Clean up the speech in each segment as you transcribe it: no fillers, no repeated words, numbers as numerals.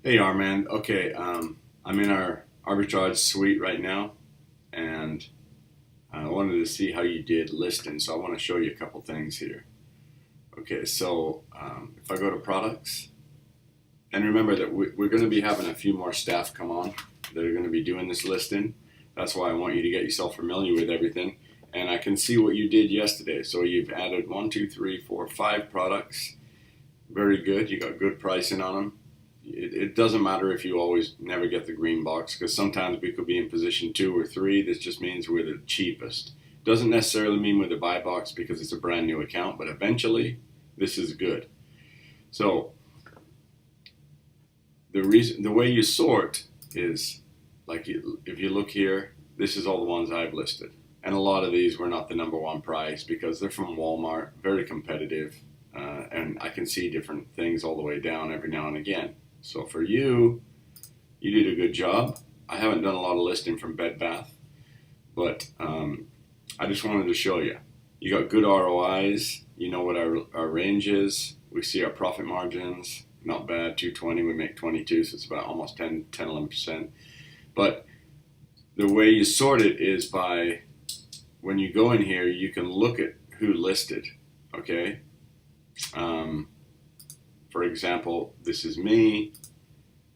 Hey Armand, okay, I'm in our arbitrage suite right now, and I wanted to see how you did listing, so I want to show you a couple things here. Okay, so if I go to products, and remember that we're going to be having a few more staff come on that are going to be doing this listing. That's why I want you to get yourself familiar with everything. And I can see what you did yesterday. So you've added one, two, three, four, five products. Very good. You got good pricing on them. It doesn't matter if you always never get the green box because sometimes we could be in position two or three. This just means we're the cheapest. Doesn't necessarily mean we're the buy box because it's a brand new account, but eventually this is good. So the way you sort is like if you look here, this is all the ones I've listed, and a lot of these were not the number one price because they're from Walmart, very competitive, and I can see different things all the way down every now and again. So for you, you did a good job. I haven't done a lot of listing from Bed Bath, but I just wanted to show you. You got good ROIs. You know what our range is. We see our profit margins. Not bad, 220. We make 22, so it's about almost 11%. But the way you sort it is by when you go in here, you can look at who listed. Okay. Um, for example, this is me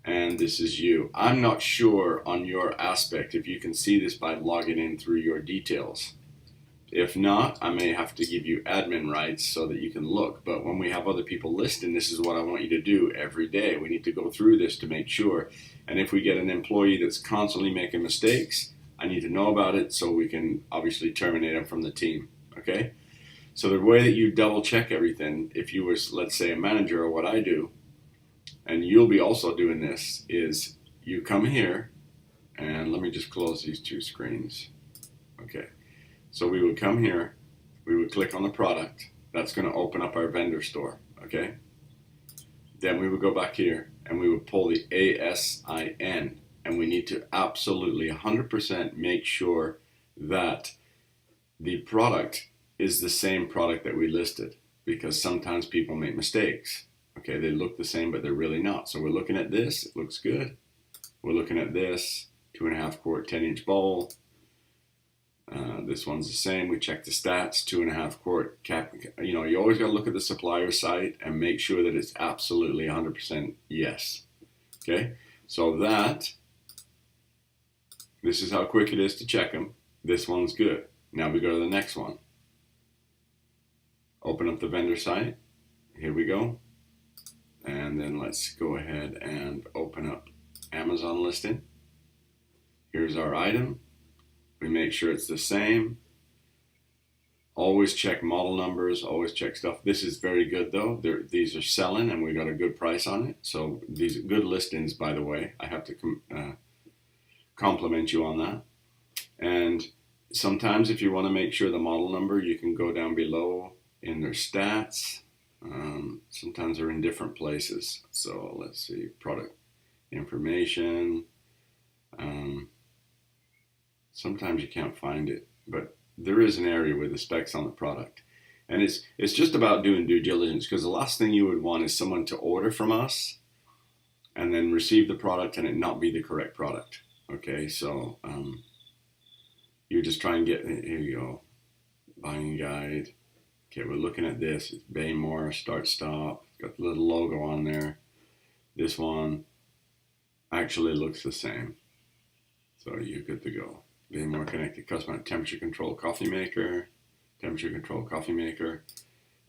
and this is you. I'm not sure on your aspect if you can see this by logging in through your details. If not, I may have to give you admin rights so that you can look. But when we have other people listing, this is what I want you to do every day. We need to go through this to make sure. And if we get an employee that's constantly making mistakes, I need to know about it so we can obviously terminate them from the team. Okay? So the way that you double check everything, if you was, let's say, a manager or what I do, and you'll be also doing this, is you come here, and let me just close these two screens. Okay. So we would come here, we would click on the product. That's going to open up our vendor store, okay? Then we would go back here and we would pull the ASIN, and we need to absolutely 100% make sure that the product is the same product that we listed because sometimes people make mistakes. Okay, they look the same, but they're really not. So we're looking at this, it looks good. We're looking at this, 2.5 quart, 10-inch bowl. This one's the same. We check the stats, 2.5 quart cap. You know, you always got to look at the supplier site and make sure that it's absolutely 100% yes. Okay, so this is how quick it is to check them. This one's good. Now we go to the next one. Open up the vendor site. Here we go. And then let's go ahead and open up Amazon listing. Here's our item. We make sure it's the same. Always check model numbers, always check stuff. This is very good though. These are selling and we got a good price on it. So these are good listings, by the way. I have to compliment you on that. And sometimes if you want to make sure the model number, you can go down below in their stats. Sometimes they're in different places. So let's see, product information. Sometimes you can't find it, but there is an area with the specs on the product. And it's just about doing due diligence because the last thing you would want is someone to order from us and then receive the product and it not be the correct product. Okay, so you just try and get, here you go, buying guide. Okay, we're looking at this. It's Baymore, start, stop. Got the little logo on there. This one actually looks the same. So you're good to go. Baymore connected customer temperature control coffee maker. Temperature control coffee maker.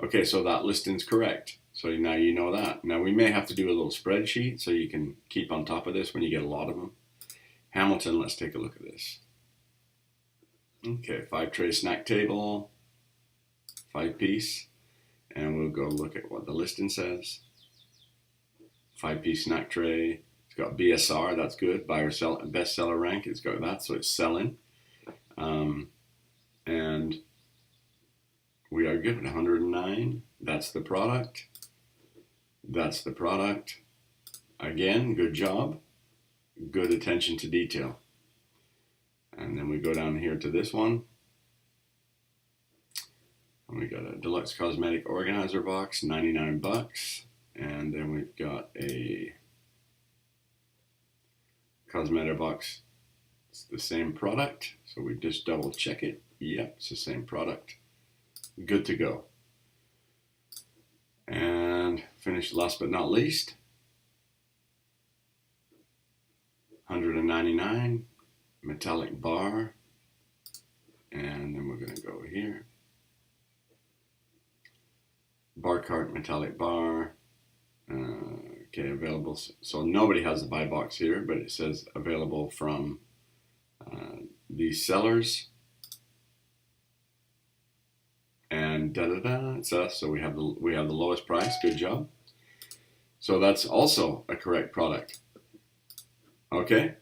Okay, so that listing's correct. So now you know that. Now we may have to do a little spreadsheet so you can keep on top of this when you get a lot of them. Hamilton, let's take a look at this. Okay, 5-tray snack table, 5-piece, and we'll go look at what the listing says. 5-piece snack tray. It's got BSR, that's good. Buyer sell bestseller rank. It's got that, so it's selling. And we are good at 109. That's the product. That's the product. Again, good job. Good attention to detail. And then we go down here to this one. And we got a deluxe cosmetic organizer box, 99 bucks. And then we've got a Cosmetibox. It's the same product, so we just double check it. Yep, it's the same product. Good to go. And finish last but not least. $199 metallic bar. And then we're going to go here. Bar cart metallic bar. Okay, available. So nobody has the buy box here, but it says available from these sellers. And it's us. So we have the lowest price. Good job. So that's also a correct product. Okay.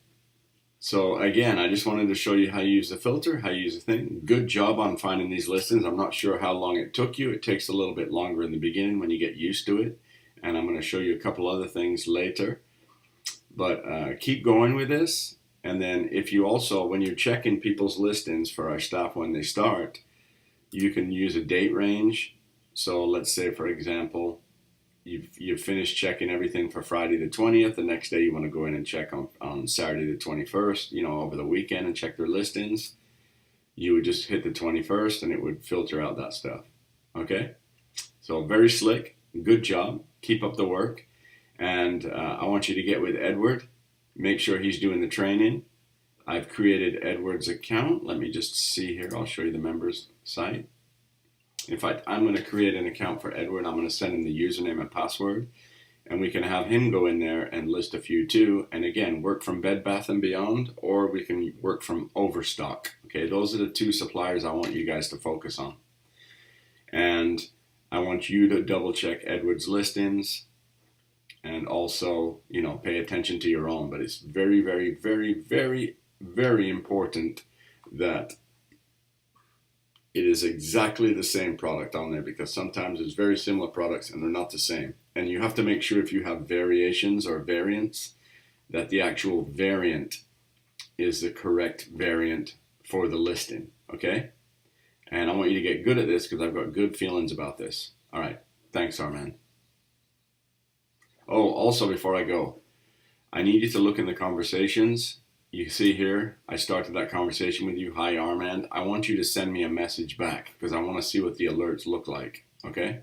So again, I just wanted to show you how you use the filter, how you use the thing. Good job on finding these listings. I'm not sure how long it took you. It takes a little bit longer in the beginning when you get used to it. And I'm going to show you a couple other things later. But keep going with this. And then if you also, when you're checking people's listings for our staff when they start, you can use a date range. So let's say, for example, you've finished checking everything for Friday the 20th. The next day you want to go in and check on Saturday the 21st, over the weekend and check their listings. You would just hit the 21st and it would filter out that stuff. Okay? So very slick. Good job. Keep up the work. And I want you to get with Edward. Make sure he's doing the training. I've created Edward's account. Let me just see here. I'll show you the members site. In fact, I'm going to create an account for Edward. I'm going to send him the username and password. And we can have him go in there and list a few too. And again, work from Bed Bath & Beyond, or we can work from Overstock. Okay, those are the two suppliers I want you guys to focus on. And I want you to double check Edward's listings. And also, pay attention to your own. But it's very, very, very, very, very important that it is exactly the same product on there, because sometimes there's very similar products and they're not the same. And you have to make sure if you have variations or variants, that the actual variant is the correct variant for the listing, okay? And I want you to get good at this because I've got good feelings about this. All right, thanks, Armand. Oh, also before I go, I need you to look in the conversations. You see here, I started that conversation with you. Hi, Armand. I want you to send me a message back because I want to see what the alerts look like, okay?